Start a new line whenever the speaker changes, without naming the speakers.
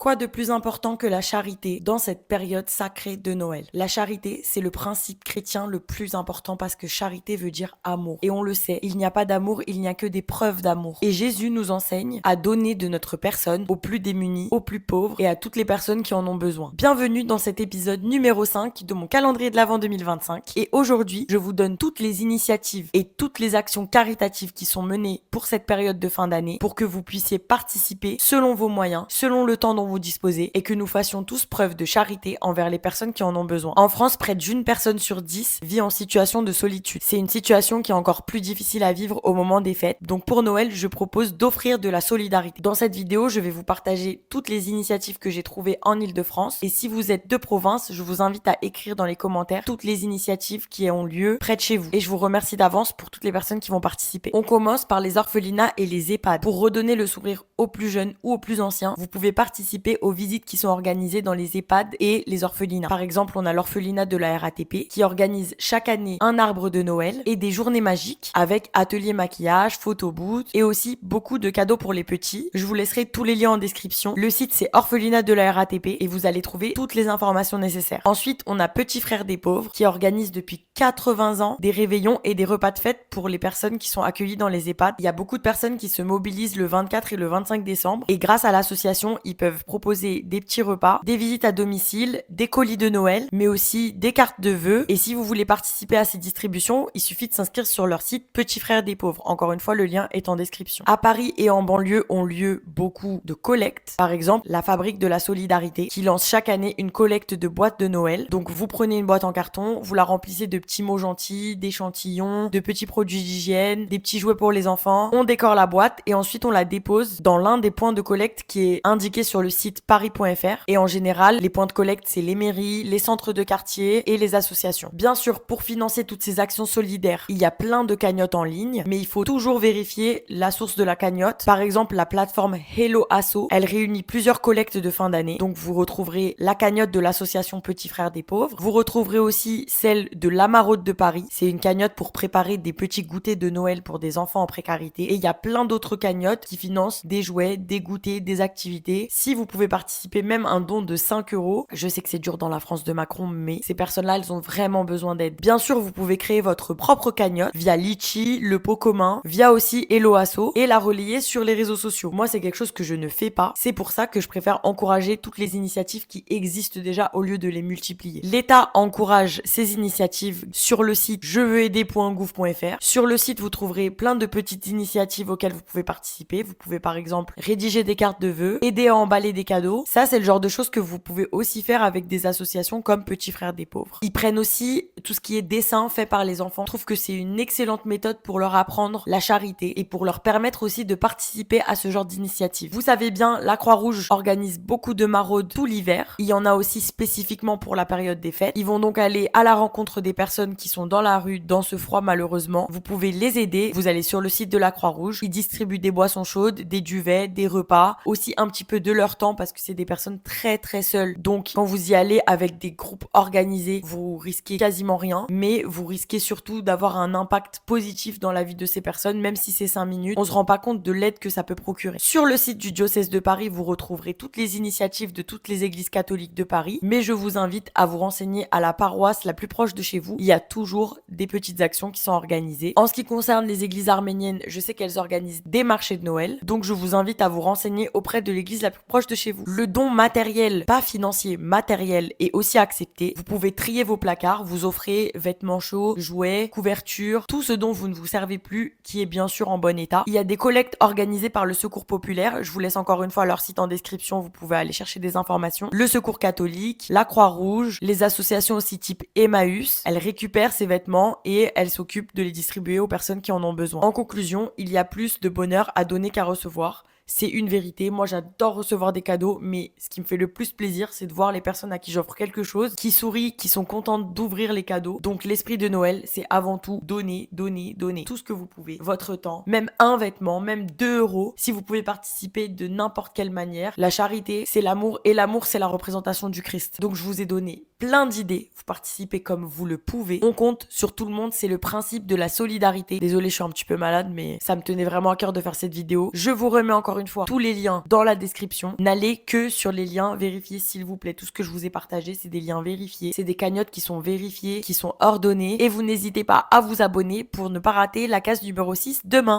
Quoi de plus important que la charité dans cette période sacrée de Noël? La charité, c'est le principe chrétien le plus important parce que charité veut dire amour. Et on le sait, il n'y a pas d'amour, il n'y a que des preuves d'amour. Et Jésus nous enseigne à donner de notre personne aux plus démunis, aux plus pauvres et à toutes les personnes qui en ont besoin. Bienvenue dans cet épisode numéro 5 de mon calendrier de l'Avent 2025. Et aujourd'hui, je vous donne toutes les initiatives et toutes les actions caritatives qui sont menées pour cette période de fin d'année pour que vous puissiez participer selon vos moyens, selon le temps dont vous disposez et que nous fassions tous preuve de charité envers les personnes qui en ont besoin. En France, près d'une personne sur 10 vit en situation de solitude. C'est une situation qui est encore plus difficile à vivre au moment des fêtes. Donc pour Noël, je propose d'offrir de la solidarité. Dans cette vidéo, je vais vous partager toutes les initiatives que j'ai trouvées en Île-de-France. Et si vous êtes de province, je vous invite à écrire dans les commentaires toutes les initiatives qui ont lieu près de chez vous. Et je vous remercie d'avance pour toutes les personnes qui vont participer. On commence par les orphelinats et les EHPAD. Pour redonner le sourire aux plus jeunes ou aux plus anciens, vous pouvez participer aux visites qui sont organisées dans les EHPAD et les orphelinats. Par exemple, on a l'orphelinat de la RATP qui organise chaque année un arbre de Noël et des journées magiques avec atelier maquillage, photo booth et aussi beaucoup de cadeaux pour les petits. Je vous laisserai tous les liens en description. Le site c'est orphelinat de la RATP et vous allez trouver toutes les informations nécessaires. Ensuite, on a Petit Frère des Pauvres qui organise depuis 80 ans des réveillons et des repas de fête pour les personnes qui sont accueillies dans les EHPAD. Il y a beaucoup de personnes qui se mobilisent le 24 et le 25 décembre et grâce à l'association, ils peuvent proposer des petits repas, des visites à domicile, des colis de Noël, mais aussi des cartes de vœux. Et si vous voulez participer à ces distributions, il suffit de s'inscrire sur leur site Petit Frère des Pauvres. Encore une fois, le lien est en description. À Paris et en banlieue ont lieu beaucoup de collectes. Par exemple, la Fabrique de la Solidarité qui lance chaque année une collecte de boîtes de Noël. Donc vous prenez une boîte en carton, vous la remplissez de petits mots gentils, d'échantillons, de petits produits d'hygiène, des petits jouets pour les enfants. On décore la boîte et ensuite on la dépose dans l'un des points de collecte qui est indiqué sur le site paris.fr. Et en général, les points de collecte, c'est les mairies, les centres de quartier et les associations. Bien sûr, pour financer toutes ces actions solidaires, il y a plein de cagnottes en ligne, mais il faut toujours vérifier la source de la cagnotte. Par exemple, la plateforme Hello Asso, elle réunit plusieurs collectes de fin d'année. Donc vous retrouverez la cagnotte de l'association Petit Frère des Pauvres. Vous retrouverez aussi celle de la Maraude de Paris. C'est une cagnotte pour préparer des petits goûters de Noël pour des enfants en précarité. Et il y a plein d'autres cagnottes qui financent des jouets, des goûters, des activités. Si vous pouvez participer, même un don de 5 euros. Je sais que c'est dur dans la France de Macron, mais ces personnes-là, elles ont vraiment besoin d'aide. Bien sûr, vous pouvez créer votre propre cagnotte via Litchi, le pot commun, via aussi Hello Asso et la relayer sur les réseaux sociaux. Moi, c'est quelque chose que je ne fais pas. C'est pour ça que je préfère encourager toutes les initiatives qui existent déjà au lieu de les multiplier. L'État encourage ces initiatives sur le site jeveuxaider.gouv.fr. Sur le site, vous trouverez plein de petites initiatives auxquelles vous pouvez participer. Vous pouvez par exemple rédiger des cartes de vœux, aider à emballer des cadeaux. Ça, c'est le genre de choses que vous pouvez aussi faire avec des associations comme Petit Frère des Pauvres. Ils prennent aussi tout ce qui est dessin fait par les enfants. Je trouve que c'est une excellente méthode pour leur apprendre la charité et pour leur permettre aussi de participer à ce genre d'initiative. Vous savez bien, la Croix-Rouge organise beaucoup de maraudes tout l'hiver. Il y en a aussi spécifiquement pour la période des fêtes. Ils vont donc aller à la rencontre des personnes qui sont dans la rue, dans ce froid malheureusement. Vous pouvez les aider. Vous allez sur le site de la Croix-Rouge. Ils distribuent des boissons chaudes, des duvets, des repas, aussi un petit peu de leur temps parce que c'est des personnes très seules. Donc quand vous y allez avec des groupes organisés, vous risquez quasiment rien, mais vous risquez surtout d'avoir un impact positif dans la vie de ces personnes, même si c'est 5 minutes. On se rend pas compte de l'aide que ça peut procurer. Sur le site du diocèse de Paris, vous retrouverez toutes les initiatives de toutes les églises catholiques de Paris, mais je vous invite à vous renseigner à la paroisse la plus proche de chez vous. Il y a toujours des petites actions qui sont organisées. En ce qui concerne les églises arméniennes, je sais qu'elles organisent des marchés de Noël, donc je vous invite à vous renseigner auprès de l'église la plus proche de chez vous. Le don matériel, pas financier, matériel est aussi accepté. Vous pouvez trier vos placards, vous offrez vêtements chauds, jouets, couvertures, tout ce dont vous ne vous servez plus, qui est bien sûr en bon état. Il y a des collectes organisées par le Secours populaire. Je vous laisse encore une fois leur site en description, vous pouvez aller chercher des informations. Le Secours catholique, la Croix-Rouge, les associations aussi type Emmaüs, elles récupèrent ces vêtements et elles s'occupent de les distribuer aux personnes qui en ont besoin. En conclusion, il y a plus de bonheur à donner qu'à recevoir. C'est une vérité. Moi, j'adore recevoir des cadeaux, mais ce qui me fait le plus plaisir, c'est de voir les personnes à qui j'offre quelque chose, qui sourient, qui sont contentes d'ouvrir les cadeaux. Donc, l'esprit de Noël, c'est avant tout donner, donner, donner. Tout ce que vous pouvez. Votre temps, même un vêtement, même 2 euros. Si vous pouvez participer de n'importe quelle manière. La charité, c'est l'amour et l'amour, c'est la représentation du Christ. Donc, je vous ai donné plein d'idées. Vous participez comme vous le pouvez. On compte sur tout le monde. C'est le principe de la solidarité. Désolée, je suis un petit peu malade, mais ça me tenait vraiment à cœur de faire cette vidéo. Je vous remets encore une fois tous les liens dans la description. N'allez que sur les liens vérifiés, s'il vous plaît. Tout ce que je vous ai partagé, c'est des liens vérifiés. C'est des cagnottes qui sont vérifiées, qui sont ordonnées. Et vous n'hésitez pas à vous abonner pour ne pas rater la case numéro 6 demain.